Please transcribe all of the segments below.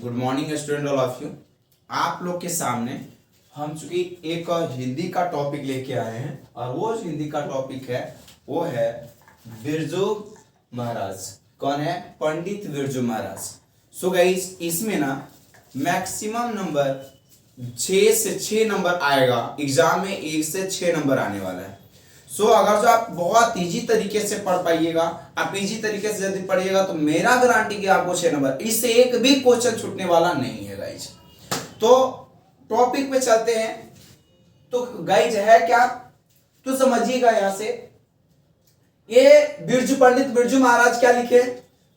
Good morning student all of you. आप लोग के सामने हम चूंकि एक हिंदी का टॉपिक लेके आए हैं और वो हिंदी का टॉपिक है वो है बिरजू महाराज। कौन है? पंडित बिरजू महाराज। सो गाइस इसमें ना मैक्सिमम नंबर 6 से 6 नंबर आएगा। एग्जाम में 1 से 6 नंबर आने वाला है। सो अगर जो आप बहुत इजी तरीके से पढ़ पाइएगा, आप इजी तरीके से यदि पढ़िएगा तो मेरा गारंटी कि आपको 6 नंबर, इससे एक भी क्वेश्चन छूटने वाला नहीं है गाइज। तो टॉपिक पे चलते हैं। तो गाइज है क्या, तो समझिएगा यहां से। ये पंडित बिरजू महाराज क्या लिखे?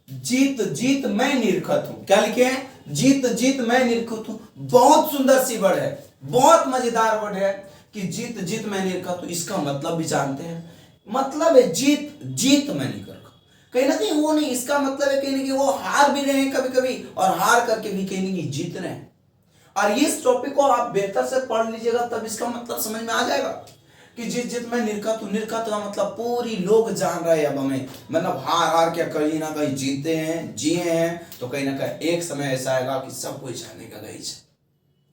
जीत जीत मैं निरखत हूं। क्या लिखे हैं? जीत जीत मैं निरखत हूं। बहुत सुंदर सी वर्ड है, बहुत मजेदार वर्ड है कि जीत जीत मैं निरखत हूं। इसका मतलब भी जानते हैं? मतलब है जीत जीत मैं नहीं कर रहा, कहीं ना कहीं वो नहीं। इसका मतलब है कहीं ना कहीं वो हार भी रहे हैं कभी कभी, और हार करके भी कहीं ना कहीं जीत रहे हैं। और इस टॉपिक को आप बेहतर से पढ़ लीजिएगा तब इसका मतलब समझ में आ जाएगा कि जीत जीत में निरखत हूं। निरखत का मतलब पूरी लोग जान रहे हैं अब हमें, मतलब हार हार के कहीं ना कहीं जीते हैं, जिए हैं। तो कहीं ना कहीं एक समय ऐसा आएगा कि सब कोई जानेगा गाइज,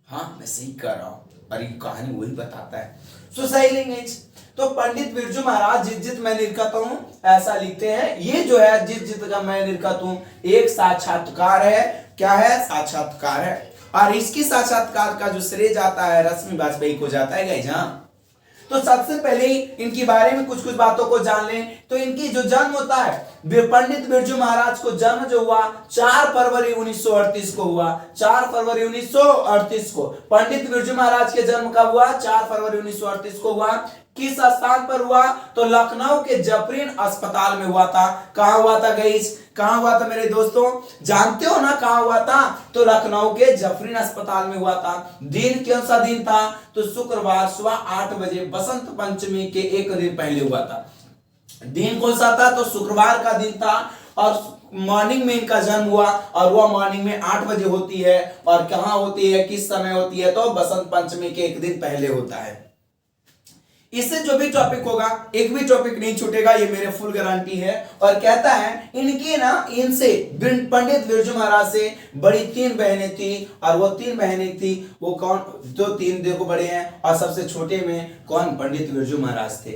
हाँ मैं सही कर रहा हूं। और ये कहानी वही बताता है। सो सही लेंगे। तो पंडित बिरजू महाराज जीत जीत मैं निरखत हूं ऐसा लिखते हैं। ये जो है जीत जीत का मैं निरखत हूं एक साक्षात्कार है। क्या है? साक्षात्कार है। और इसकी साक्षात्कार का जो श्रेय जाता है रश्मि वाजपेयी को जाता है गाइज। हाँ, तो सबसे पहले इनके बारे में कुछ कुछ बातों को जान लें। तो इनकी जो जन्म होता है, पंडित बिरजू महाराज को जन्म जो हुआ 4 फरवरी 1938 को हुआ। 4 फरवरी 1938 को पंडित बिरजू महाराज के जन्म कब हुआ? 4 फरवरी 1938 को हुआ। किस स्थान पर हुआ? तो लखनऊ के जफरीन अस्पताल में हुआ था। कहां हुआ था गाइस? कहां हुआ था मेरे दोस्तों? जानते हो ना कहां हुआ था? तो लखनऊ के जफरीन अस्पताल में हुआ था। दिन कौन सा दिन था? तो शुक्रवार सुबह 8 बजे बसंत पंचमी के एक दिन पहले हुआ था। दिन कौन सा था? तो शुक्रवार का दिन था। और मॉर्निंग में इनका जन्म हुआ और वह मॉर्निंग में 8 बजे होती है। और कहां होती है, किस समय होती है? तो बसंत पंचमी के एक दिन पहले होता है। इससे जो भी टॉपिक होगा एक भी टॉपिक नहीं छूटेगा, ये मेरे फुल गारंटी है। और कहता है इनकी ना इनसे पंडित बिरजू महाराज से बड़ी 3 बहनें थी। और वो 3 बहनें थी वो कौन? जो 3 देखो बड़े हैं और सबसे छोटे में कौन? पंडित बिरजू महाराज थे।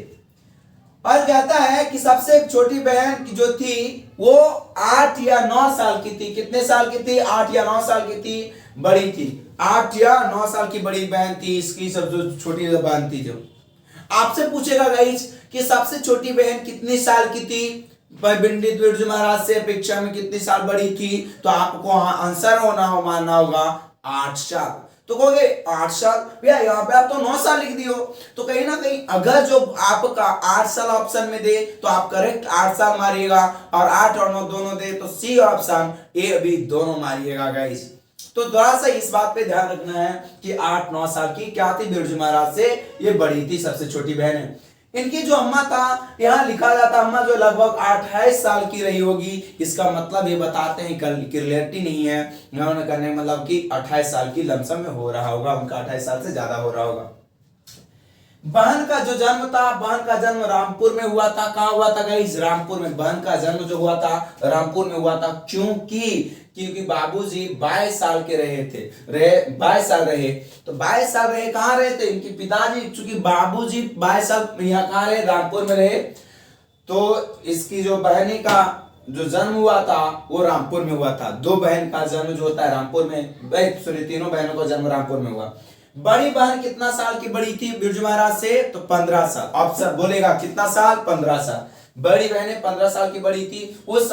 और कहता है कि सबसे छोटी बहन की जो थी वो 8 या 9 साल की थी। कितने साल की थी? 8 या 9 साल की थी। बड़ी थी 8 या 9 साल की बड़ी बहन थी इसकी। सब जो छोटी बहन थी, जो आपसे पूछेगा गाइस कि सबसे छोटी बहन कितनी साल की थी? पंडित बिरजू महाराज से अपेक्षा में कितनी साल बड़ी थी? तो आपको आंसर मानना होगा 8 साल। तो कहोगे 8 साल भैया, यहाँ पे आप तो 9 साल लिख दियो। तो कहीं ना कहीं अगर जो आपका 8 साल ऑप्शन में दे तो आप करेक्ट 8 साल मारिएगा, और 8 और 9 दोनों दे तो सी ऑप्शन ए भी दोनों मारिएगा गाइस। तो थोड़ा सा इस बात पे ध्यान रखना है कि 8-9 साल की क्या थी? बिरजू महाराज से ये बड़ी थी, सबसे छोटी बहन है। इनकी जो अम्मा था, यहाँ लिखा जाता अम्मा जो लगभग 28 साल की रही होगी। इसका मतलब ये बताते हैं क्लियरिटी नहीं है उन्होंने करने, मतलब कि 28 साल की लमसम में हो रहा होगा, उनका 28 साल से ज्यादा हो रहा होगा। बहन का जो जन्म था, बहन का जन्म रामपुर में हुआ था। कहां हुआ था गाइस? रामपुर में। बहन का जन्म जो हुआ था रामपुर में हुआ था। क्योंकि बाबूजी 22 साल के रहे थे, 22 साल रहे। तो 22 साल रहे, कहां रहे थे? इनके पिताजी, चूंकि बाबूजी 22 साल यहाँ कहां रहे? रामपुर में रहे। तो इसकी जो बहनी का जो जन्म हुआ था वो रामपुर में हुआ था। 2 बहन का जन्म जो होता है रामपुर में, सॉरी तीनों बहनों का जन्म रामपुर में हुआ। बड़ी बहन कितना साल की बड़ी थी बिरजू महाराज से? तो 15 साल। ऑप्शन बोलेगा कितना साल? 15 साल। बड़ी बहनें 15 साल की बड़ी थी। उस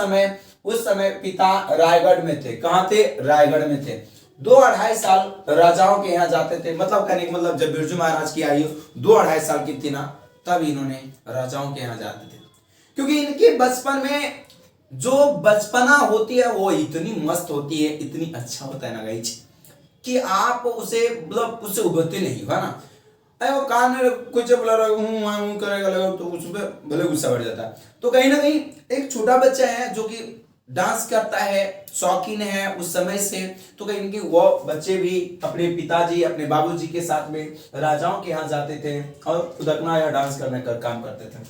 समय पिता रायगढ़ में थे। कहां थे? रायगढ़ में थे। 2-2.5 साल राजाओं के यहाँ जाते थे। मतलब कहने का मतलब जब बिरजू महाराज की आयु 2-2.5 साल की थी ना, तब इन्होंने राजाओं के यहाँ जाते थे। क्योंकि इनके बचपन में जो बचपना होती है वो इतनी मस्त होती है, इतनी अच्छा होता है ना गाइस, कि आप उसे मतलब उससे उभरते नहीं है ना। अरे वो कान में कुछ बोला करेगा तो उसमें भले गुस्सा बढ़ जाता है। तो कहीं ना कहीं एक छोटा बच्चा है जो कि डांस करता है, शौकीन है उस समय से, तो कहीं ना कहीं वो बच्चे भी अपने पिताजी, अपने बाबूजी के साथ में राजाओं के यहाँ जाते थे और उदकना या डांस करने का काम करते थे।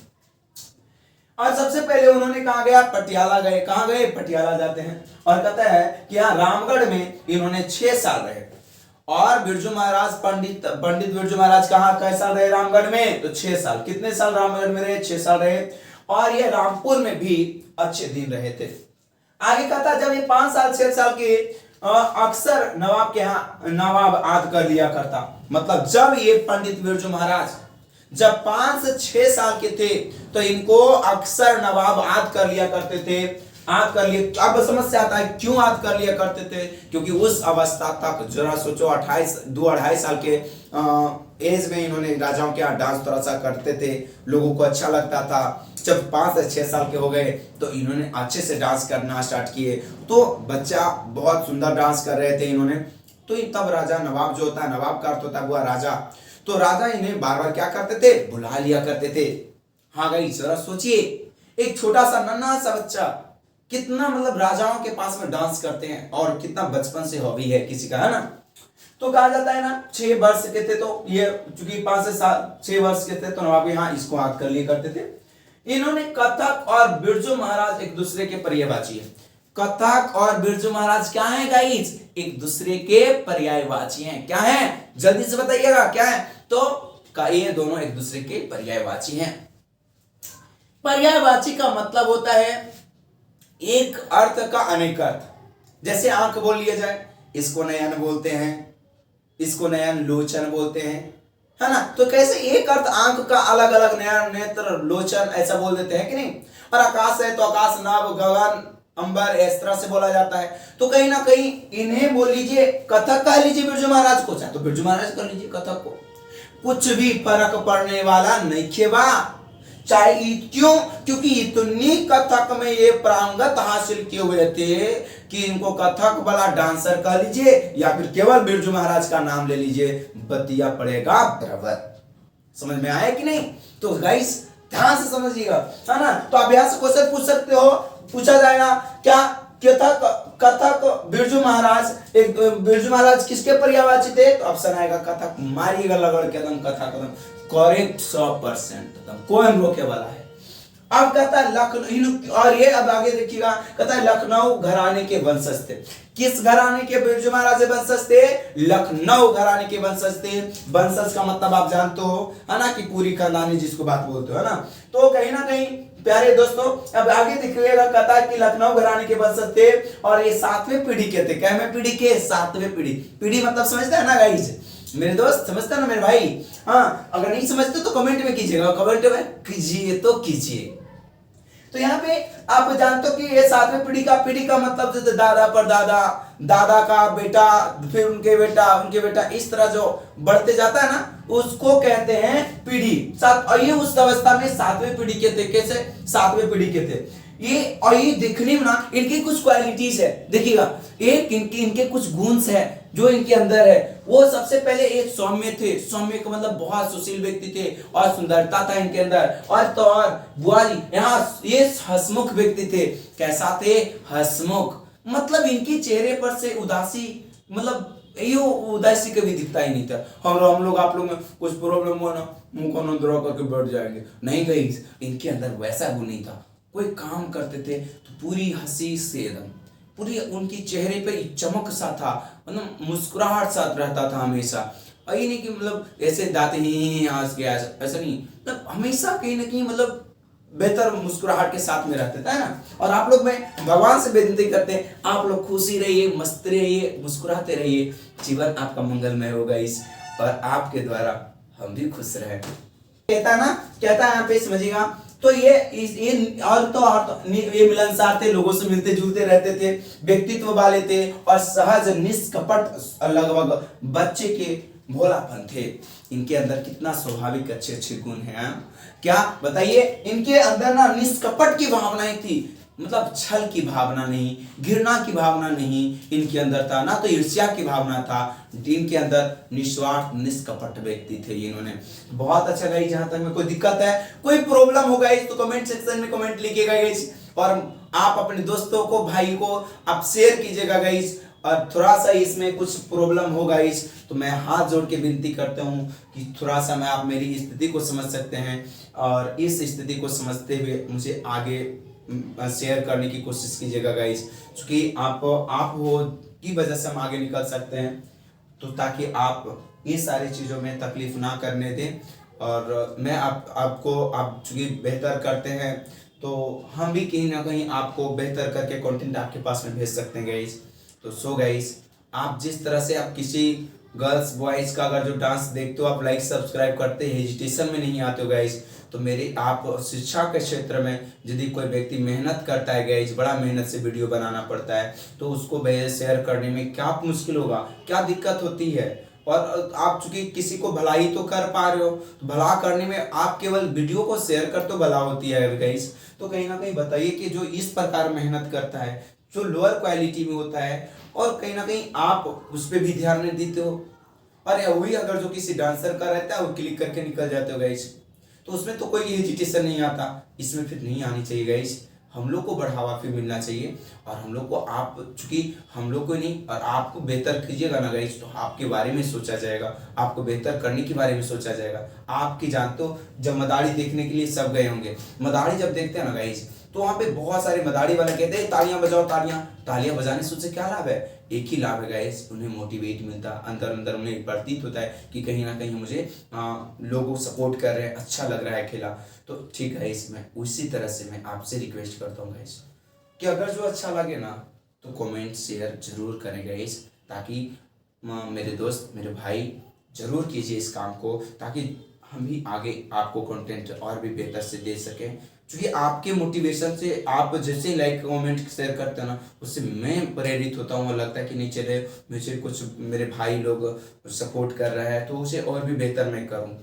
और सबसे पहले उन्होंने कहा गया पटियाला गए, कहां गए, पटियाला जाते हैं। और कहता है कि यहाँ रामगढ़ में इन्होंने 6 साल रहे। और बिरजू महाराज पंडित बिरजू महाराज कहाँ कैसे साल रहे, रामगढ़ में, तो 6 साल। कितने साल रामगढ़ में रहे, 6 साल रहे। और ये रामपुर में भी अच्छे दिन रहे थे। आगे कहता जब ये 5 साल 6 साल के अक्सर नवाब के यहाँ नवाब आद कर लिया करता। मतलब जब ये पंडित बिरजू महाराज जब 5 से 6 साल के थे तो इनको अक्सर नवाब आद कर लिया करते थे। आद कर लिए, अब समस्या आता है क्यों आद कर लिया करते थे, क्योंकि उस अवस्था तक जरा सोचो 2-2.5 साल के एज में इन्होंने राजाओं के यहाँ डांस थोड़ा सा करते थे, लोगों को अच्छा लगता था। जब 5 से 6 साल के हो गए तो इन्होंने अच्छे से डांस करना स्टार्ट किए। तो बच्चा बहुत सुंदर डांस कर रहे थे इन्होंने। तो तब राजा, नवाब जो होता है, नवाब का अर्थ होता है हुआ राजा, तो राजा इन्हें बार बार क्या करते थे, बुला लिया करते थे। हाँ गई, जरा सोचिए एक छोटा सा नन्हा सा बच्चा कितना मतलब राजाओं के पास में डांस करते हैं और कितना बचपन से हॉबी है किसी का, है ना। तो कहा जाता है ना 6 वर्ष के थे तो ये चूंकि 5 से 6 वर्ष के थे तो नवाब यहाँ इसको याद कर लिए करते थे। इन्होंने कथक और बिरजू महाराज एक दूसरे के पर्यायवाची है। कथक और बिरजू महाराज क्या है गाइस, एक दूसरे के पर्यायवाची हैं। क्या है, जल्दी से बताइएगा क्या है, तो ये दोनों एक दूसरे के पर्यायवाची हैं। पर्यायवाची का मतलब होता है एक अर्थ का अनेक अर्थ। जैसे आंख बोल लिया जाए, इसको नयन बोलते हैं, इसको नयन लोचन बोलते हैं, है ना। तो कैसे एक अर्थ आंख का अलग अलग नयन, नेत्र, लोचन ऐसा बोल देते हैं कि नहीं। और आकाश है तो आकाश, नाभ, गगन, अंबर, इस तरह से बोला जाता है। तो कहीं ना कहीं इन्हें बोल लीजिए, कथक कह लीजिए बिरजू महाराज को, चाहे तो बिरजू महाराज कर लीजिए कथक को, कुछ भी फर्क पड़ने वाला नहीं खेबा। चाहे क्यों, क्योंकि इतनी कथक में ये प्रांगत हासिल किए हुए थे कि इनको कथक वाला डांसर कह लीजिए या फिर केवल बिरजू महाराज का नाम ले लीजिए, बतिया पड़ेगा बराबर। समझ में आया कि नहीं। तो गाइस ध्यान से समझिएगा, है ना। तो अभ्यास से क्वेश्चन पूछ सकते हो, पूछा जाएगा क्या, कथक बिरजू महाराज, एक बिरजू महाराज किसके पर्यायवाची थे, तो ऑप्शन आएगा कथक। मारिएगा लगड़ के एकदम कथक, एकदम करेक्ट 100%, एकदम कोई रोके वाला है। अब कहता है लखनऊ, और ये अब आगे देखिएगा, कहता है लखनऊ घराने के वंशज थे। किस घराने के बिरजू महाराज वंशज थे, लखनऊ घराने के वंशज थे। वंशज का मतलब आप जानते हो, है ना, कि पूरी खानदानी जिसको बात बोलते हो, है ना। तो कहीं ना कहीं प्यारे दोस्तों अब आगे देखिएगा, कहता है कि लखनऊ घराने के वंशज थे और ये 7वें पीढ़ी के थे। कैवें पीढ़ी के, 7वें पीढ़ी। पीढ़ी मतलब समझते हैं ना गाइस, मेरे दोस्त समझते हैं ना मेरे भाई। हाँ, अगर नहीं समझते तो कमेंट में कीजिएगा, कमेंट में कीजिए तो कीजिए। तो यहाँ पे आप जानते हो कि ये 7वें पीढ़ी का मतलब जैसे दादा पर दादा, दादा का बेटा, फिर उनके बेटा, इस तरह जो बढ़ते जाता है ना, उसको कहते हैं पीढ़ी। और ये उस अवस्था में 7वें पीढ़ी के थे। कैसे 7वें पीढ़ी के थे ये, और ये दिखने में ना इनकी कुछ क्वालिटीज है, देखिएगा। एक इनके कुछ गुण है जो इनके अंदर है। वो सबसे पहले एक सौम्य थे। सौम्य का मतलब बहुत सुशील व्यक्ति थे और सुंदरता था इनके अंदर। और तो और बुआ जी यहाँ ये हंसमुख व्यक्ति थे। कैसा थे, हंसमुख, मतलब इनके चेहरे पर से उदासी, मतलब ये उदासी कभी दिखता ही नहीं था। हम लोग आप लोग में कुछ प्रॉब्लम हो ना, मुंह को नंदरा करके बैठ जाएंगे, नहीं गई, इनके अंदर वैसा गुण नहीं था। कोई काम करते थे तो पूरी हंसी से एकदम पूरी उनकी चेहरे पे चमक सा था, मतलब मुस्कुराहट सा रहता था हमेशा। और ये नहीं कि मतलब ऐसे दाते ही हंस गया, ऐसा नहीं, मतलब हमेशा कहीं ना कहीं मतलब बेहतर मुस्कुराहट के साथ में रहते थे ना। और आप लोग में भगवान से विनती करते हैं, आप लोग खुशी रहिए, मस्त रहिए, मुस्कुराते रहिए, जीवन आपका मंगलमय होगा इस, और आपके द्वारा हम भी खुश रहे। कहता है ना, कहता है यहाँ पे समझिएगा। तो ये और तो ये मिलनसार थे, लोगों से मिलते जुलते रहते थे, व्यक्तित्व वाले थे और सहज निष्कपट, लगभग बच्चे के भोलापन थे। इनके अंदर कितना स्वाभाविक अच्छे गुण हैं, क्या बताइए। इनके अंदर ना निष्कपट की भावनाएं थी, मतलब छल की भावना नहीं, घृणा की भावना नहीं इनके अंदर था, ना तो ईर्ष्या की भावना था। इनके अंदर निस्वार्थ निष्कपट व्यक्ति थे इन्होंने। बहुत अच्छा गाइस, जहां तक में कोई दिक्कत है, कोई प्रॉब्लम हो गाइस तो कमेंट सेक्शन में कमेंट लिखिएगा गाइस। और आप अपने दोस्तों को, भाई को आप शेयर कीजिएगा गाइस। और थोड़ा सा इसमें कुछ प्रॉब्लम होगा इस, तो मैं हाथ जोड़ के विनती करता हूँ कि थोड़ा सा मैं आप मेरी स्थिति को समझ सकते हैं और इस स्थिति को समझते हुए मुझे आगे शेयर करने की कोशिश कीजिएगा गाइस, क्योंकि आप हो की वजह से हम आगे निकल सकते हैं, तो ताकि आप ये सारी चीज़ों में तकलीफ ना करने दें। और मैं आपको आप चूँकि बेहतर करते हैं तो हम भी कहीं ना कहीं आपको बेहतर करके कंटेंट आपके पास में भेज सकते हैं गाइस। तो सो गाइस, आप जिस तरह से आप किसी गर्ल्स बॉयज़ का अगर जो डांस देखते हो, आप लाइक सब्सक्राइब करते हेजिटेशन में नहीं आते हो गाइस, तो मेरी आप शिक्षा के क्षेत्र में यदि कोई व्यक्ति मेहनत करता है गाइस, बड़ा मेहनत से वीडियो बनाना पड़ता है, तो उसको शेयर करने में क्या मुश्किल होगा, क्या दिक्कत होती है। और आप चूंकि किसी को भलाई तो कर पा रहे हो, तो भला करने में आप केवल वीडियो को शेयर कर तो भला होती है गाइस। तो कहीं ना कहीं बताइए कि जो इस प्रकार मेहनत करता है, जो लोअर क्वालिटी में होता है, और कहीं ना कहीं आप उस पर भी ध्यान नहीं देते हो, अरे वही अगर जो किसी डांसर का रहता है वो क्लिक करके निकल जाते हो गाइस, तो उसमें तो कोई हेजिटेशन नहीं आता, इसमें फिर नहीं आनी चाहिए गाइस। हम लोग को बढ़ावा फिर मिलना चाहिए, और हम लोग को आप चूंकि हम लोग को नहीं और आपको बेहतर कीजिएगा ना गाइस, तो आपके बारे में सोचा जाएगा, आपको बेहतर करने के बारे में सोचा जाएगा। आपकी जानते हो, जब मदारी देखने के लिए सब गए होंगे, मदारी जब देखते हैं ना गाइस, तो वहाँ पे बहुत सारे मदारी वाले कहते हैं तालियां बजाओ, तालियां बजाने से उनसे क्या लाभ है, एक ही लाभ है गाइस, उन्हें मोटिवेट मिलता है, अंदर अंदर उन्हें प्रतीत होता है कि कहीं ना कहीं मुझे लोग सपोर्ट कर रहे हैं, अच्छा लग रहा है खेला। तो ठीक है, इसमें उसी तरह से मैं आपसे रिक्वेस्ट करता हूँ गाइस कि अगर जो अच्छा लगे ना तो कमेंट शेयर जरूर करें गाइस, ताकि मेरे दोस्त मेरे भाई जरूर कीजिए इस काम को, ताकि हम भी आगे आपको कंटेंट और भी बेहतर से दे सकें। क्योंकि आपके मोटिवेशन से, आप जैसे लाइक कमेंट शेयर करते हैं ना, उससे मैं प्रेरित होता हूँ, लगता है कि नहीं चले मुझे कुछ मेरे भाई लोग सपोर्ट कर रहा है तो उसे और भी बेहतर मैं करूँ,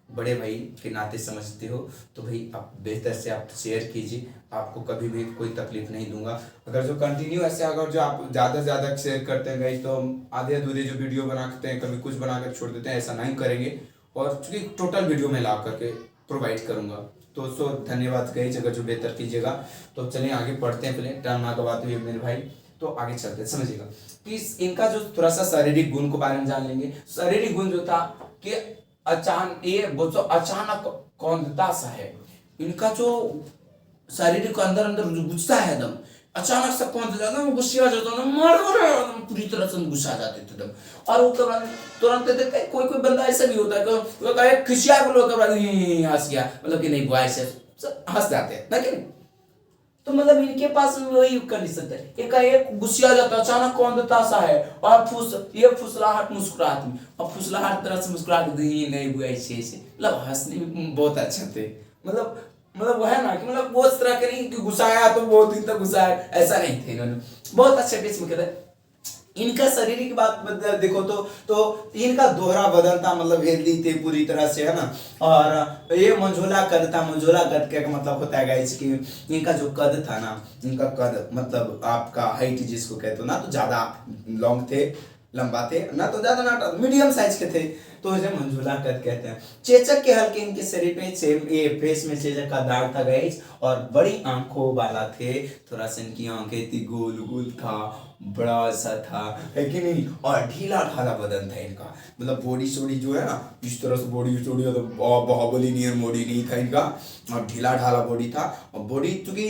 बड़े भाई के नाते समझते हो, तो भाई आप बेहतर से आप शेयर कीजिए, आपको कभी भी कोई तकलीफ नहीं दूंगा। अगर जो कंटिन्यू ऐसे अगर जो आप ज़्यादा से ज़्यादा शेयर करते हैं गाइस, तो हम आधे अधूरे जो वीडियो बनाते हैं कभी कुछ बनाकर छोड़ देते हैं, ऐसा नहीं करेंगे, और चूँकि टोटल वीडियो में ला करके प्रोवाइड करूँगा। तो सो धन्यवाद गाइस, अगर जो बेहतर कीजिएगा। तो चलिए आगे पढ़ते हैं, पहले टर्म ना गवाते हुए मेरे भाई, तो आगे चलते हैं। समझिएगा कि इनका जो थोड़ा सा शारीरिक गुण को बारे में जान लेंगे। शारीरिक गुण जो था कि अचानक कौंधता सा है, इनका जो शारीरिक अंदर अंदर गुस्सा है एकदम, अचानक से कौंध जाता है, गुस्सा आ जाता है, मार पूरी तरह से गुस्सा आ जाते थे एकदम। और वो तुरंत देते, कोई कोई बंदा ऐसा भी होता है कि खिसिया को लोग हंस गया, मतलब कि नहीं बॉय से हंस जाते हैं ना, कि नहीं। तो मतलब इनके पास वही कंडीशन है, एक गुस्सा आ जाता है, अचानक कौंधता सा है, और फुसलाहट मुस्कुराहट में, और फुसलाहट तरह से मुस्कुराहट नहीं हुआ ऐसे ऐसे, मतलब हंसने में बहुत अच्छा थे, मतलब वो है ना कि मतलब वो इस तरह के नहीं कि गुस्सा आया तो बहुत दिन तक गुस्सा है, ऐसा नहीं थे इन्होंने, बहुत अच्छे पेश में कहते हैं। इनका शरीर की बात देखो तो इनका दोहरा बदन था, मतलब हेल्दी थे पूरी तरह से, है ना। और ये मंझोला कद था, मंझोला कद का मतलब होता है गाइस कि इनका जो कद था ना, इनका कद मतलब आपका हाइट जिसको कहते हो ना, तो ज्यादा लॉन्ग थे, लंबा थे ना, तो ज्यादा ना, मीडियम साइज के थे, तो इसे मंझोला कद कहते हैं। चेचक के हल्के इनके शरीर पे ये फेस में चेचक का दाग था गाइस, और बड़ी आंखों वाला थे, थोड़ा सा इनकी आंखें थी, गोल गोल था, बड़ा सा था, है कि नहीं। और ढीला ढाला बदन था इनका, मतलब बॉडी सोडी जो है ना, इस तरह से बॉडी सोडी, मतलब बाहुबली नियर बॉडी नहीं था इनका, और ढीला ढाला बॉडी था। और बॉडी चूंकि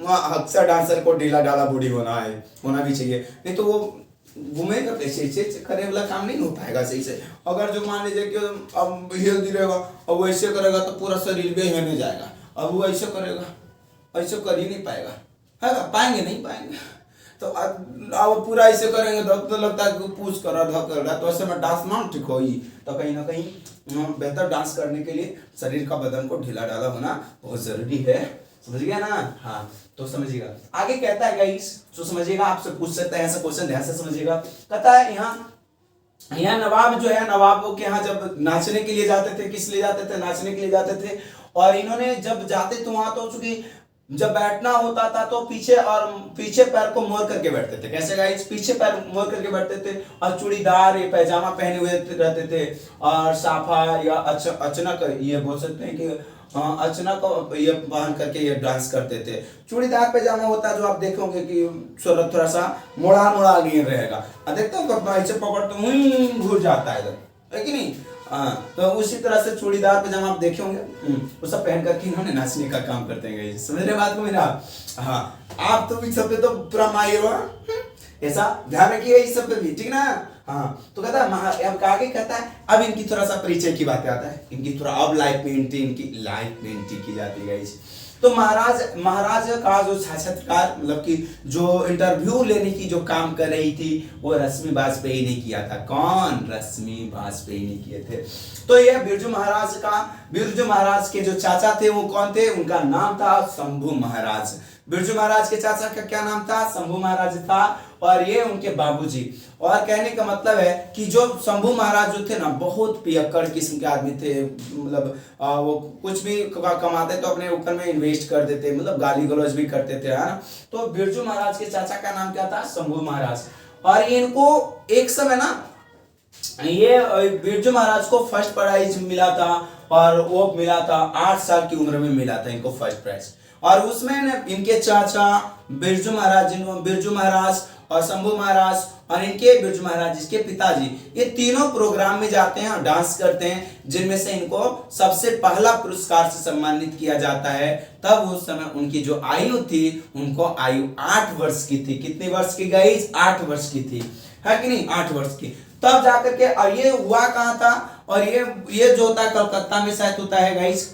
अक्सर डांसर को ढीला ढाला बॉडी होना भी चाहिए, नहीं तो वो घूमेगा कैसे, ऐसे करे वाला काम नहीं हो पाएगा सही से। अगर जो मान लीजिए कि अब हेल्दी रहेगा और वो ऐसे करेगा तो पूरा शरीर भी हिलने जाएगा, अब वो ऐसे करेगा, ऐसे कर ही नहीं पाएगा, है ना, पाएंगे नहीं पाएंगे। तो अब पूरा ऐसे करेंगे तो लगता है कि पूछ कर रहा धक कर रहा, तो ऐसे में डांस ना ठीक होगी। तो कहीं ना कहीं बेहतर डांस करने के लिए शरीर का बदन को ढीला ढाला होना बहुत जरूरी है, समझ गया ना। हाँ, तो समझिएगा आगे कहता है गाइस, तो समझिएगा, आपसे पूछ सकते हैं ऐसा क्वेश्चन, ध्यान से समझिएगा। कहता है यहाँ नवाब जो है, नवाबों के यहाँ जब नाचने के लिए जाते थे, किस लिए जाते थे, नाचने के लिए जाते थे। और इन्होंने जब जाते तो वहां तो चूंकि जब बैठना होता था तो पीछे पैर को मोड़ करके बैठते थे। कैसे गाइस, पीछे पैर मोड़ करके बैठते थे, और चूड़ीदार ये पैजामा पहने हुए रहते थे, और साफा या अचानक ये बोल सकते हैं कि हाँ, अर्चना को ये पहन करके ये डांस करते थे। चूड़ीदार पैजामा होता है जो आप देखोगे कि थोड़ा सा मुड़ा मुड़ा गिर रहेगा, देखते हो कब ऐसे पकड़ते घूर जाता है इधर, है कि नहीं। हाँ, तो उसी तरह से चूड़ीदार पैजामा आप देखे होंगे, वो सब पहन करके इन्होंने नाचने का काम करते हैं guys। समझ रहे बात को मेरा। हाँ, आप तो इस सब पे तो पूरा माहिर हो, ऐसा ध्यान रखिए इस सब पे भी, ठीक ना। हाँ, तो कहता है अब आगे कहता है, अब इनकी थोड़ा सा परिचय की बात आता है, इनकी थोड़ा अब लाइफ में एंट्री की जाती है गाइस। तो महाराज का जो साक्षात्कार मतलब कि जो इंटरव्यू लेने की जो काम कर रही थी वो रश्मि वाजपेयी ने किया था। कौन? रश्मि वाजपेयी ने किए थे। तो ये बिरजू महाराज के जो चाचा थे वो कौन थे? उनका नाम था शंभू महाराज। बिरजू महाराज के चाचा का क्या नाम था? शंभू महाराज था, और ये उनके बाबूजी। और कहने का मतलब है कि जो शंभू महाराज जो थे ना, बहुत पियक्कड़ किस्म के आदमी थे। मतलब वो कुछ भी कमाते तो अपने ऊपर में इन्वेस्ट कर देते, मतलब गाली गलौज भी करते थे, है ना। तो बिरजू महाराज के चाचा का नाम क्या था? शंभू महाराज। और इनको एक समय ना, ये बिरजू महाराज को फर्स्ट प्राइज मिला था, और वो मिला था 8 साल की उम्र में मिला था इनको फर्स्ट प्राइज। और उसमें इनके चाचा बिरजू महाराज और शंभू महाराज और इनके बिरजू महाराज, इसके पिताजी, ये तीनों प्रोग्राम में जाते हैं और डांस करते हैं, जिनमें से इनको सबसे पहला पुरस्कार से सम्मानित किया जाता है। तब उस समय उनकी जो आयु थी, उनको आयु 8 वर्ष की थी। कितने वर्ष की गाइस? 8 वर्ष की थी, है कि नहीं? 8 वर्ष की। तब जाकर के, और ये हुआ कहां था? और ये जो होता है कलकत्ता में शायद होता है गाइस।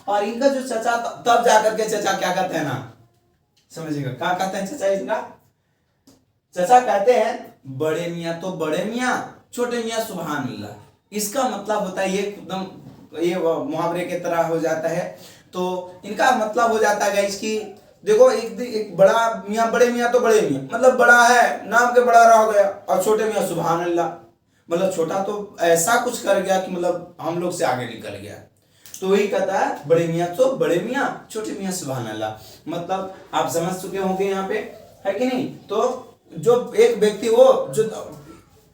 और इनका जो चचा, तब जाकर के चचा क्या कहते हैं ना, समझिएगा क्या कहते हैं चचा इसका? चचा कहते हैं बड़े मियाँ तो बड़े मियाँ, छोटे मियाँ सुभान अल्लाह। इसका मतलब होता है, ये एकदम ये मुहावरे की तरह हो जाता है। तो इनका मतलब हो जाता है गाइस कि देखो, एक बड़ा मियाँ, बड़े मियाँ तो बड़े मियाँ मतलब बड़ा है, नाम के बड़ा रह गया, और छोटे मियाँ सुभान अल्लाह, मतलब छोटा तो ऐसा कुछ कर गया कि मतलब हम लोग से आगे निकल गया। तो वही कहता है बड़े मियाँ तो बड़े मियाँ, छोटे मियाँ सुभान अल्लाह। मतलब आप समझ चुके होंगे यहाँ पे, है कि नहीं। तो जो एक व्यक्ति वो जो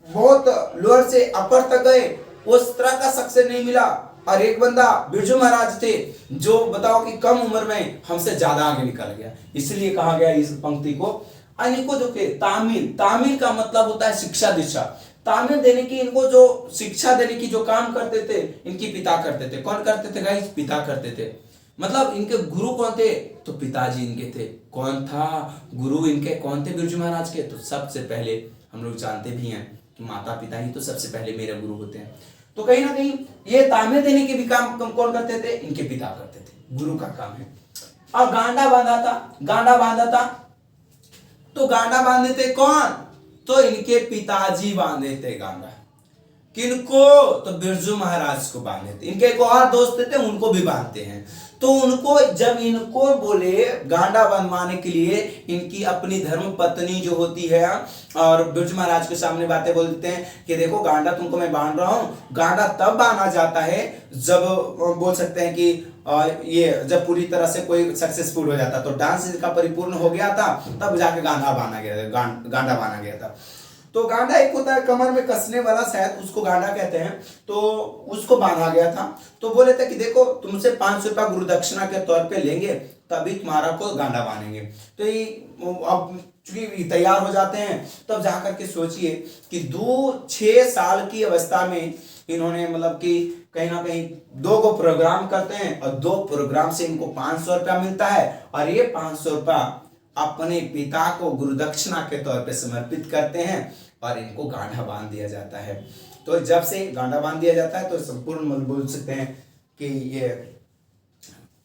बहुत लोअर से अपर तक गए, उस तरह का सक्सेस नहीं मिला। और एक बंदा बिरजू महाराज थे, जो बताओ कि कम उम्र में हमसे ज्यादा आगे निकल गया। इसलिए कहा गया इस पंक्ति को। इनको जो के तामील का मतलब होता है शिक्षा दीक्षा। तामील देने की, इनको जो शिक्षा देने की जो काम करते थे, इनकी पिता करते थे। कौन करते थे गाइस? पिता करते थे। मतलब इनके गुरु कौन थे? तो पिताजी इनके थे। कौन था गुरु इनके? कौन थे बिरजू महाराज के? तो सबसे पहले हम लोग जानते भी हैं कि माता पिता ही तो सबसे पहले मेरे गुरु होते हैं। तो कहीं ना कहीं ये तामील देने के भी काम कौन करते थे? इनके पिता करते थे। गुरु का काम है। और गांडा बांधा था। तो गांडा बांधे थे कौन? तो इनके पिताजी बांधे थे गांडा। किनको? तो बिरजू महाराज को बांधे थे। इनके एक और दोस्त थे, उनको भी बांधते हैं। तो उनको, जब इनको बोले गांडा बनवाने के लिए, इनकी अपनी धर्म पत्नी जो होती है, और बिरजू महाराज के सामने बातें बोलते हैं कि देखो गांडा तुमको मैं बांध रहा हूं। गांडा तब बांधा जाता है जब बोल सकते हैं कि ये जब पूरी तरह से कोई सक्सेसफुल हो जाता, तो डांस इसका परिपूर्ण हो गया था, तब जाके गांडा बांधा गया था। तो गांडा एक होता है कमर में कसने वाला, शायद उसको गांडा कहते हैं। तो उसको बांधा गया था। तो बोले थे कि देखो तुमसे 500 रुपया गुरु दक्षिणा के तौर पे लेंगे, तभी तुम्हारा को गांडा बांधेंगे। तो ये अब चूंकि तैयार हो जाते हैं, तब जाकर के सोचिए कि 6 साल की अवस्था में इन्होंने मतलब कि कहीं ना कहीं 2 प्रोग्राम करते हैं, और 2 प्रोग्राम से इनको 500 रुपया मिलता है। और ये 500 रुपया अपने पिता को गुरु दक्षिणा के तौर पे समर्पित करते हैं, और इनको गांडा बांध दिया जाता है। तो जब से गांडा बांध दिया जाता है, तो संपूर्ण बोल सकते हैं कि ये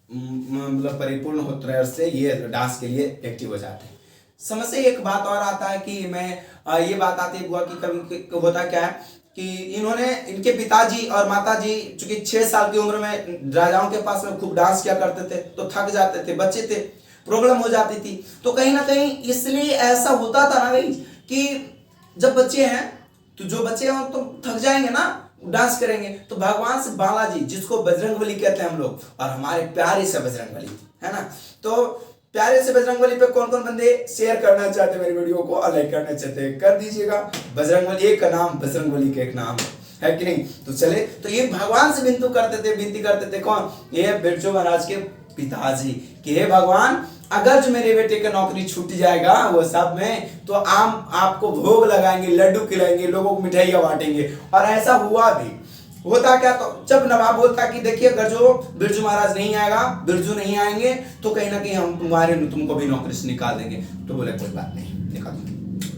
मतलब परिपूर्ण होते हैं, से ये डांस के लिए एक्टिव हो जाते हैं। समझ से एक बात और आता है कि मैं ये बात आती है कि कभी होता क्या है कि इनके पिताजी और माताजी चूंकि 6 साल की उम्र में राजाओं के पास में खूब डांस किया करते थे, तो थक जाते थे, बच्चे थे, प्रॉब्लम हो जाती थी। तो कहीं ना कहीं इसलिए ऐसा होता था ना भाई कि जब बच्चे हैं, तो जो बच्चे हैं तो थक जाएंगे ना, डांस करेंगे। तो भगवान से बालाजी, जिसको बजरंगबली कहते हैं हम लोग, और हमारे प्यारे से बजरंगबली, है ना। तो प्यारे से बजरंगबली पे कौन कौन बंदे शेयर करना चाहते हैं मेरी वीडियो को, और लाइक करना चाहते हैं, कर दीजिएगा। बजरंगबली एक का नाम, बजरंगबली का एक नाम, है कि नहीं। तो चले, तो ये भगवान से विनती करते थे कौन, ये बिरजू महाराज के पिताजी, कि हे भगवान अगर जो मेरे बेटे की नौकरी छूट जाएगा वो सब में, तो आपको भोग लगाएंगे, लड्डू खिलाएंगे, लोगों को मिठाइयां बांटेंगे। और ऐसा हुआ भी। होता क्या, तो जब नवाब बोलता कि देखिए अगर जो बिरजू महाराज नहीं आएगा, बिरजू नहीं आएंगे तो कहीं ना कहीं हम तुमको भी नौकरी से निकाल देंगे। तो बोले कोई बात नहीं, निकाल देंगे।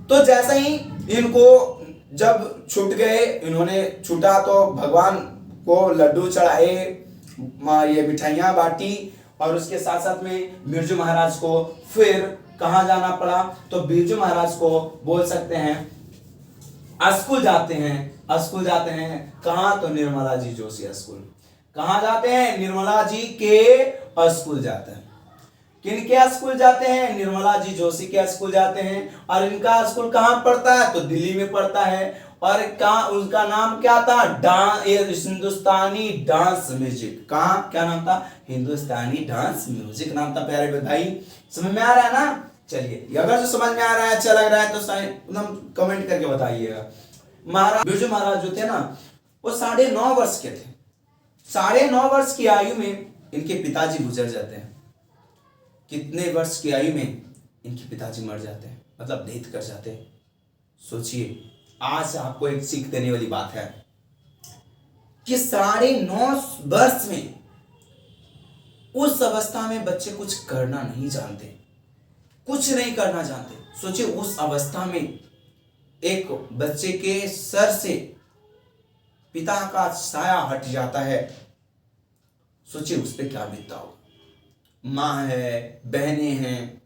तो जैसे ही इनको जब छूट गए, इन्होंने छूटा तो भगवान को लड्डू चढ़ाए, ये मिठाइयां बांटी, और उसके साथ साथ में बिरजू महाराज को फिर कहां जाना पड़ा, तो बिरजू महाराज को बोल सकते हैं स्कूल जाते हैं कहां, तो निर्मला जी जोशी स्कूल। कहां जाते हैं, निर्मला जी के स्कूल जाते हैं। किनके स्कूल जाते हैं, निर्मला जी जोशी के स्कूल जाते हैं। और इनका स्कूल कहां पड़ता है, तो दिल्ली में पड़ता है। और कहां, उसका नाम क्या था, हिंदुस्तानी डांस म्यूजिक। कहां, क्या नाम था, हिंदुस्तानी डांस म्यूजिक नाम था। प्यारे भाई समझ में आ रहा है ना। चलिए, अगर जो समझ में आ रहा है, अच्छा लग रहा है, तो एकदम कमेंट करके बताइएगा। बिरजू महाराज जो थे ना, वो 9.5 वर्ष के थे। 9.5 वर्ष की आयु में इनके पिताजी गुजर जाते हैं। कितने वर्ष की आयु में इनके पिताजी मर जाते हैं, मतलब डेथ कर जाते हैं। सोचिए, आज आपको एक सीख देने वाली बात है कि 9.5 वर्ष में, उस अवस्था में बच्चे कुछ करना नहीं जानते, कुछ नहीं करना जानते। सोचिए, उस अवस्था में एक बच्चे के सर से पिता का साया हट जाता है। सोचिए उस पर क्या बीतता होगा। माँ है, बहनें हैं,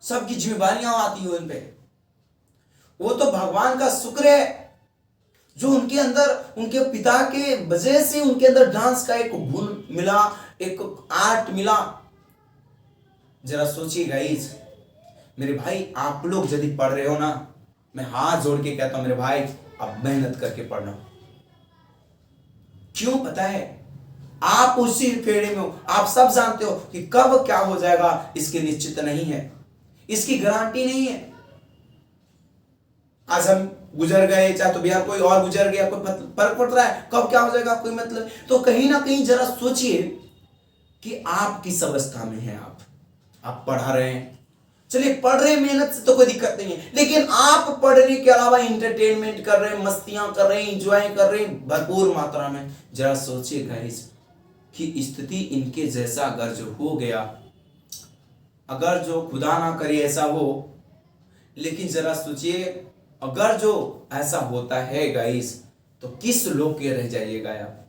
सबकी जिम्मेदारियां आती हो उन पे। वो तो भगवान का शुक्र है जो उनके अंदर, उनके पिता के वजह से उनके अंदर डांस का एक गुण मिला, एक आर्ट मिला। जरा सोचिए गाइस, मेरे भाई आप लोग यदि पढ़ रहे हो ना, मैं हाथ जोड़ के कहता हूं मेरे भाई, अब मेहनत करके पढ़ना। क्यों पता है, आप उसी फेड़े में हो। आप सब जानते हो कि कब क्या हो जाएगा इसकी निश्चित नहीं है, इसकी गारंटी नहीं है। आज हम गुजर गए, चाहे तो बिहार कोई और गुजर गया, कोई फर्क पड़ रहा है, कब क्या हो जाएगा कोई मतलब। तो कहीं ना कहीं जरा सोचिए कि आप किस अवस्था में हैं। आप पढ़ा रहे हैं, चलिए पढ़ रहे हैं, मेहनत से तो कोई दिक्कत नहीं है, लेकिन आप पढ़ने के अलावा इंटरटेनमेंट कर रहे हैं, मस्तियां कर रहे हैं, एंजॉय कर रहे हैं भरपूर मात्रा में। जरा सोचिए गाइस कि स्थिति इनके जैसा अगर जो हो गया, अगर जो खुदा ना करे ऐसा हो, लेकिन जरा सोचिए अगर जो ऐसा होता है गाइस, तो किस लोग के रह जाइएगा आप।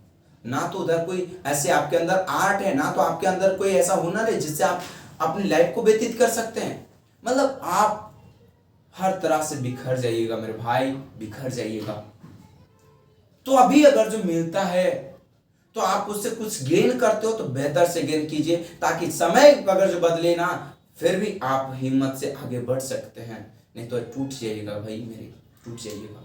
ना तो उधर कोई ऐसे आपके अंदर आर्ट है, ना तो आपके अंदर कोई ऐसा हुनर है जिससे आप अपनी लाइफ को व्यतीत कर सकते हैं। मतलब आप हर तरह से बिखर जाइएगा मेरे भाई, बिखर जाइएगा। तो अभी अगर जो मिलता है तो आप उससे कुछ गेन करते हो तो बेहतर से गेन कीजिए, ताकि समय अगर जो बदले ना, फिर भी आप हिम्मत से आगे बढ़ सकते हैं। नहीं तो टूट जाइएगा भाई मेरे, टूट जाइएगा।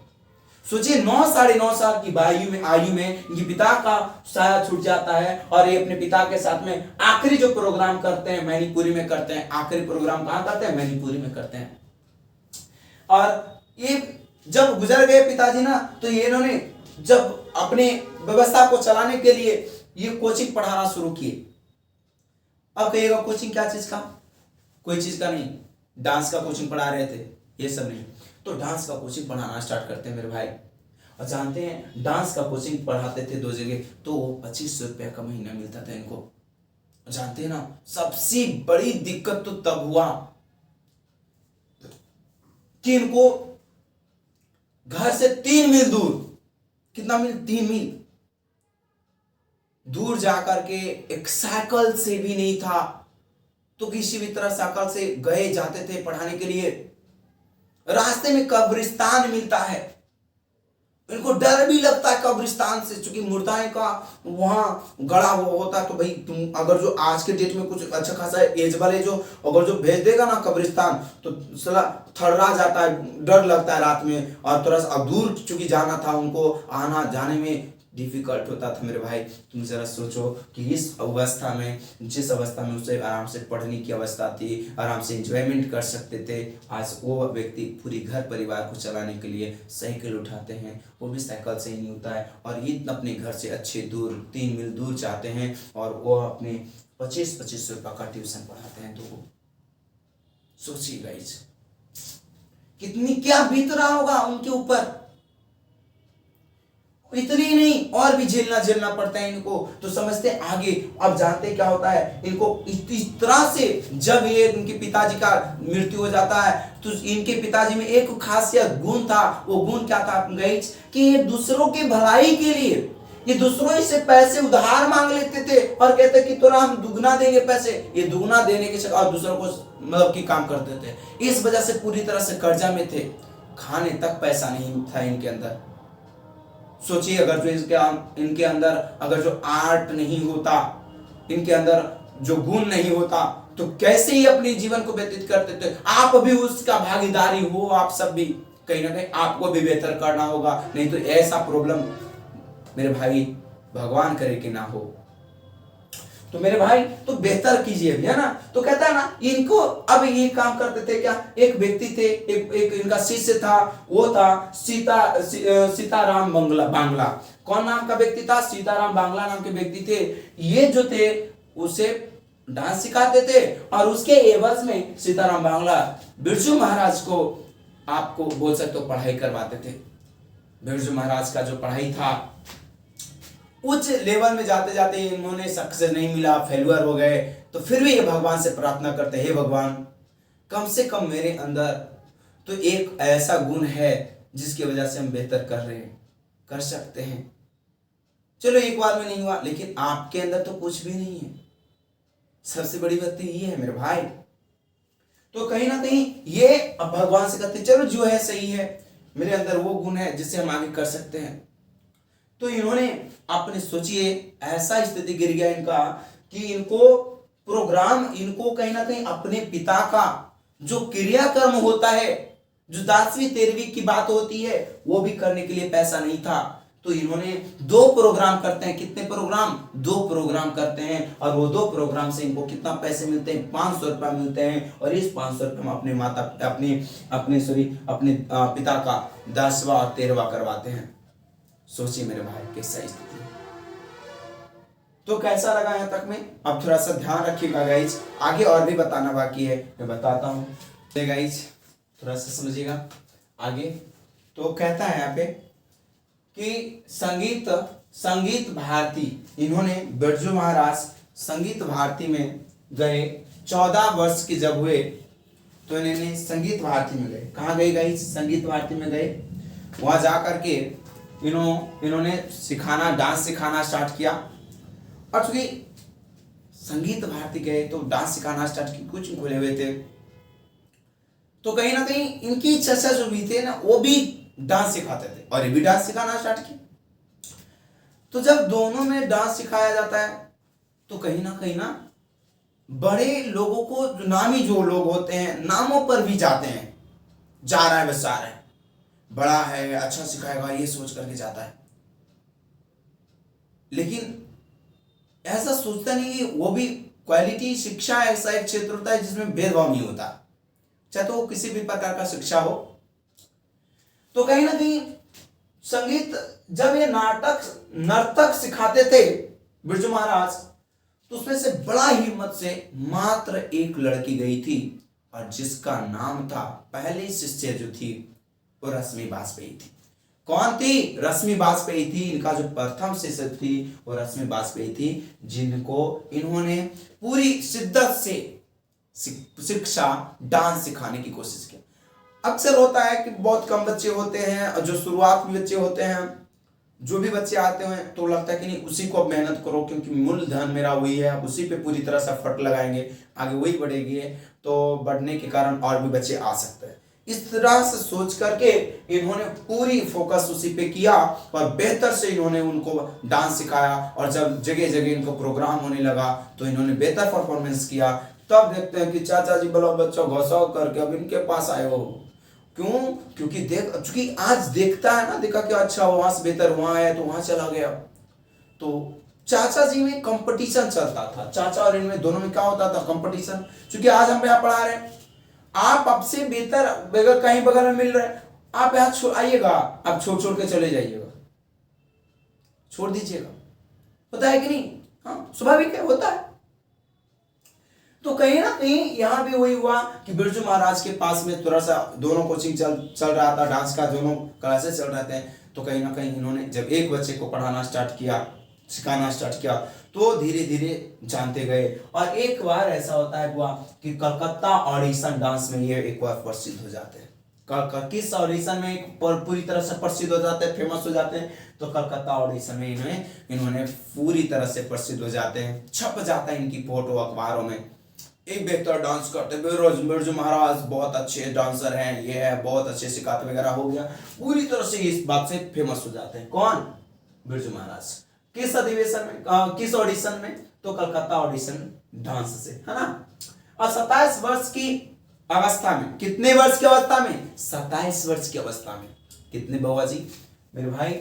सोचिए 9-9.5 साल की आयु में इनके पिता का साया छूट जाता है, और ये अपने पिता के साथ में आखिरी जो प्रोग्राम करते हैं मैनीपुरी में करते हैं। आखिरी प्रोग्राम कहां करते हैं, मैनीपुरी में करते हैं। और ये जब गुजर गए पिताजी ना, तो ये इन्होंने जब अपने व्यवस्था को चलाने के लिए ये कोचिंग पढ़ाना शुरू किए। अब कहिएगा कोचिंग क्या चीज का, कोई चीज का नहीं, डांस का कोचिंग पढ़ा रहे थे, ये सब नहीं। तो डांस का कोचिंग पढ़ाना स्टार्ट करते हैं मेरे भाई। और जानते हैं डांस का कोचिंग पढ़ाते थे 2 जगह, तो 2500 रुपया का महीना मिलता था इनको। जानते हैं ना, सबसे बड़ी दिक्कत तो तब हुआ कि इनको घर से 3 मील दूर, कितना मील, 3 मील दूर जाकर के, एक साइकिल से भी नहीं था तो किसी भी तरह साइकिल से गए जाते थे पढ़ाने के लिए। रास्ते में कब्रिस्तान मिलता है, इनको डर भी लगता है कब्रिस्तान से, क्योंकि मुर्दाएं का वहां गड़ा हुआ होता है। तो भाई तुम अगर जो आज के डेट में कुछ अच्छा खासा एज वाले जो अगर जो भेज देगा ना कब्रिस्तान, तो साला थर्रा जाता है, डर लगता है रात में। और थोड़ा सा दूर चूंकि जाना था उनको, आना जाने में डिफिकल्ट होता था मेरे भाई। तुम जरा सोचो कि इस अवस्था में, जिस अवस्था में उसे आराम से पढ़ने की अवस्था थी, आराम से एंजॉयमेंट कर सकते थे, आज वो व्यक्ति पूरी घर परिवार को चलाने के लिए साइकिल उठाते हैं, वो भी साइकिल से ही नहीं होता है, और ये अपने घर से अच्छे दूर 3 मील दूर जाते हैं और वो अपने 25-25 रुपये का ट्यूशन पढ़ाते हैं। तो सोचिए गाइस, कितनी क्या बीत रहा होगा उनके ऊपर। इतनी ही नहीं, और भी झेलना पड़ता है इनको। तो समझते हैं आगे। अब जानते क्या होता है इनको, इस तरह से जब ये इनके पिताजी का मृत्यु हो जाता है तो इनके पिताजी में एक खासियत गुण था। वो गुण क्या था गाइस, कि ये दूसरों की भलाई के लिए ये दूसरों से पैसे उधार मांग लेते थे और कहते कि तोरा हम दुगना देंगे पैसे। ये दुगना देने के चक्कर और दूसरों को मतलब की काम करते थे। इस वजह से पूरी तरह से कर्जा में थे, खाने तक पैसा नहीं था इनके अंदर। सोचिए, अगर जो इनके अंदर अगर जो आर्ट नहीं होता, इनके अंदर जो गुण नहीं होता, तो कैसे ही अपने जीवन को व्यतीत करते थे। आप भी उसका भागीदारी हो, आप सब भी कहीं ना कहीं आपको भी बेहतर करना होगा, नहीं तो ऐसा प्रॉब्लम मेरे भाई भगवान करे कि ना हो। तो मेरे भाई तो बेहतर कीजिए भी, है ना। तो कहता है ना, इनको अब ये काम करते थे क्या, एक व्यक्ति थे, एक इनका शिष्य था, वो था सीताराम बांग्ला। कौन नाम का व्यक्ति था? सीताराम बांग्ला नाम के व्यक्ति थे। ये जो थे उसे डांस सिखाते थे और उसके एवज में सीताराम बांग्ला बिरजू महाराज को, आपको बोल सकते हो, पढ़ाई करवाते थे। बिरजू महाराज का जो पढ़ाई था, उच्च लेवल में जाते जाते इन्होंने सक्सेस नहीं मिला, फेल्यूर हो गए। तो फिर भी ये भगवान से प्रार्थना करते हैं, हे भगवान, कम से कम मेरे अंदर तो एक ऐसा गुण है जिसकी वजह से हम बेहतर कर सकते हैं। चलो एक बार में नहीं हुआ, लेकिन आपके अंदर तो कुछ भी नहीं है। सबसे बड़ी बात तो ये है मेरे भाई। तो कहीं ना कहीं ये अब भगवान से कहते, चलो जो है सही है, मेरे अंदर वो गुण है जिससे हम आगे कर सकते हैं। तो इन्होंने आपने सोचिए, ऐसा स्थिति गिर गया इनका कि इनको कहीं ना कहीं अपने पिता का जो क्रियाकर्म होता है, जो 10वीं 13वीं की बात होती है, वो भी करने के लिए पैसा नहीं था। तो इन्होंने 2 प्रोग्राम करते हैं। कितने प्रोग्राम? 2 प्रोग्राम करते हैं। और वो 2 प्रोग्राम से इनको कितना पैसे मिलते हैं? 500 रुपया मिलते हैं। और इस 500 रुपये में अपने पिता का 10वां और 13वां करवाते हैं। सोचिए मेरे भाई, कैसा स्थिति है। तो कैसा लगा यहाँ तक में? अब थोड़ा सा ध्यान रखिएगा गाइज, आगे और भी बताना बाकी है, मैं बताता हूँ। गाइज थोड़ा सा समझिएगा आगे। तो कहता है यहाँ पे कि संगीत भारती, इन्होंने बिरजू महाराज संगीत भारती में गए। 14 वर्ष के जब हुए तो इन्होंने संगीत भारती में गए। कहाँ गए गाइज? संगीत भारती में गए। वहां जाकर के इन्होंने डांस सिखाना स्टार्ट किया। और चूंकि संगीत भारती गए तो डांस सिखाना स्टार्ट किया, कुछ खुले हुए थे। तो कहीं ना कहीं इनकी चर्चा जो भी थे ना, वो भी डांस सिखाते थे और ये भी डांस सिखाना स्टार्ट किया। तो जब दोनों में डांस सिखाया जाता है तो कहीं ना बड़े लोगों को, जो नामी जो लोग होते हैं, नामों पर भी जाते हैं। जा रहा है बस जा रहा है, बड़ा है, अच्छा सिखाएगा, ये सोच करके जाता है। लेकिन ऐसा सोचता नहीं कि वो भी क्वालिटी शिक्षा ऐसा एक क्षेत्र होता है जिसमें भेदभाव नहीं होता, चाहे तो वो किसी भी प्रकार का शिक्षा हो। तो कहीं ना कहीं संगीत, जब ये नर्तक सिखाते थे बिरजू महाराज, तो उसमें से बड़ा हिम्मत से मात्र एक लड़की गई थी, और जिसका नाम था, पहली शिष्य जो थी वो रश्मि बाजपेयी थी। कौन थी? रश्मि बाजपेयी थी। इनका जो प्रथम शिष्य थी वो रश्मि बाजपेयी थी, जिनको इन्होंने पूरी शिद्दत से शिक्षा डांस सिखाने की कोशिश की। अक्सर होता है कि बहुत कम बच्चे होते हैं, और जो शुरुआत में बच्चे होते हैं, जो भी बच्चे आते हैं, तो लगता है कि नहीं, उसी को अब मेहनत करो, क्योंकि मूलधन मेरा वही है, अब उसी पे पूरी तरह से एफर्ट लगाएंगे, आगे वही बढ़ेगी, तो बढ़ने के कारण और भी बच्चे आ सकते हैं। इस तरह से सोच करके इन्होंने पूरी फोकस उसी पे किया, और बेहतर से इन्होंने उनको डांस सिखाया। और जब जगह जगह इनको प्रोग्राम होने लगा तो इन्होंने बेहतर परफॉर्मेंस किया। तब देखते हैं कि चाचा जी बोलो बच्चों घुसाओ करके अब इनके पास आए हो, क्यों? क्योंकि चूंकि आज देखता है ना, देखा कि अच्छा वहां से बेहतर वहां है तो वहां चला गया। तो चाचा जी में कंपटीशन चलता था, चाचा और इनमें दोनों में क्या होता था? कंपटीशन। क्योंकि आज हम यहाँ पढ़ा रहे हैं, आप अब से बेहतर अगर कहीं बगल में मिल रहे हैं, आप यहाँ आइएगा, आप छोड़ छोड़ के चले जाइएगा, छोड़ दीजिएगा। होता है कि नहीं? हाँ, स्वाभाविक है, होता है। तो कहीं ना कहीं यहाँ भी वही हुआ कि बिरजू महाराज के पास में थोड़ा सा दोनों कोचिंग चल रहा था, डांस का दोनों क्लासेस चल रहे थे। तो कहीं ना कहीं इन्होंने जब एक बच्चे को पढ़ाना स्टार्ट किया, सिखाना स्टार्ट किया, तो धीरे धीरे जानते गए। और एक बार ऐसा होता है हुआ कि कलकत्ता ऑडिशन डांस में ये एक बार प्रसिद्ध हो जाते हैं। किस ऑडिशन में पूरी तरह से प्रसिद्ध हो जाते हैं, फेमस हो जाते हैं? तो कलकत्ता ऑडिशन में इन्होंने पूरी तरह से प्रसिद्ध हो जाते हैं, छप जाता है इनकी फोटो अखबारों में। एक बेहतर डांस करते, बिरजू महाराज बहुत अच्छे डांसर हैं, ये है बहुत अच्छे सिखाते वगैरह, हो गया पूरी तरह से इस बात से फेमस हो जाते हैं। कौन? बिरजू महाराज। किस अधिवेशन में, किस ऑडिशन में? तो कलकत्ता ऑडिशन डांस से, है ना। और 27 वर्ष की अवस्था में, कितने वर्ष की अवस्था में? 27 वर्ष की अवस्था में। कितने बाबा जी मेरे भाई?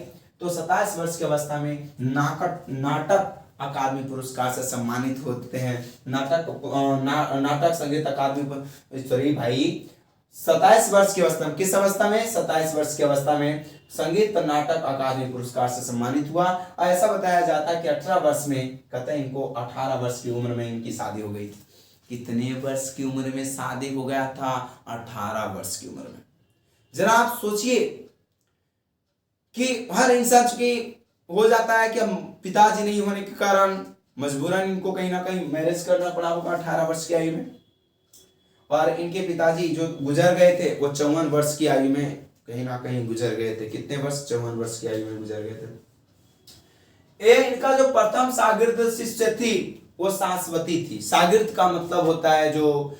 तो 27 वर्ष की अवस्था में नाटक अकादमी पुरस्कार से सम्मानित होते हैं। नाटक संगीत अकादमी, सॉरी भाई, 27 वर्ष की अवस्था में, किस अवस्था में? 27 वर्ष की अवस्था में संगीत नाटक अकादमी पुरस्कार से सम्मानित हुआ। और ऐसा बताया जाता है कि 18 वर्ष में, कहते हैं इनको 18 वर्ष की उम्र में इनकी शादी हो गई थी। कितने वर्ष की उम्र में शादी हो गया था? 18 वर्ष की उम्र में। जरा आप सोचिए कि हर इंसान की हो जाता है कि पिताजी नहीं होने के कारण मजबूरन इनको कहीं ना कहीं मैरिज करना पड़ा होगा 18 वर्ष की आयु में। और इनके पिताजी जो गुजर गए थे वो 54 वर्ष की आयु में कहीं ना कहीं गुजर गए थे। कितने वर्ष? 54 वर्ष की आयु में गुजर गए थे। इनका जो प्रथम शागिर्द शिष्य थी वो शाश्वती थी। शागिर्द का मतलब होता है जो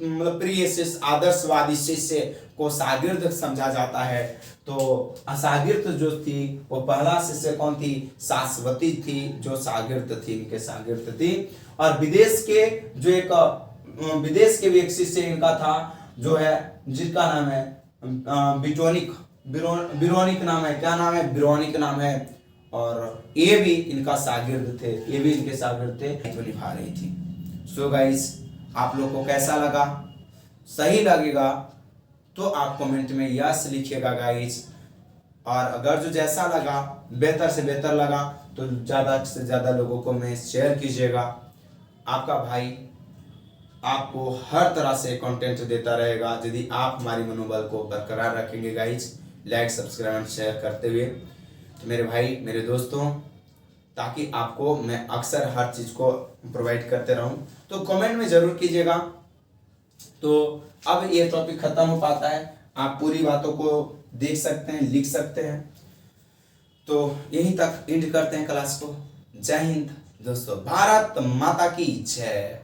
मतलब प्रिय शिष्य, आदर्शवादी शिष्य को शागिर्द समझा जाता है। तो अशागिर्द जो थी वो पहला शिष्य कौन थी? शाश्वती थी, जो शागिर्द थी, इनके शागिर्द थी। और विदेश के भी एक शिष्य इनका था, जो है जिसका नाम है बिरोनिक नाम है। क्या नाम है? बिरोनिक नाम है। और ये भी इनका शागिर्द थे, ये भी इनके शागिर्द थे, तो निभा रही थी। सो गाइस, आप लोग को कैसा लगा? सही लगेगा तो आप कमेंट में यस लिखिएगा गाइस। और अगर जो जैसा लगा, बेहतर से बेहतर लगा, तो ज़्यादा से ज़्यादा लोगों को में शेयर कीजिएगा। आपका भाई आपको हर तरह से कंटेंट देता रहेगा यदि आप हमारी मनोबल को बरकरार रखेंगे guys, like subscribe and share करते हुए। तो मेरे भाई, मेरे दोस्तों, ताकि आपको मैं अक्सर हर चीज़ को प्रोवाइड करते रहूं, तो कमेंट में ज़रूर कीजिएगा। तो अब ये टॉपिक ख़त्म हो पाता है, आप पूरी बातों को देख सकते हैं, लिख सकते हैं। तो यहीं तक एंड करते हैं क्लास को। जय हिंद दोस्तों, भारत माता की जय।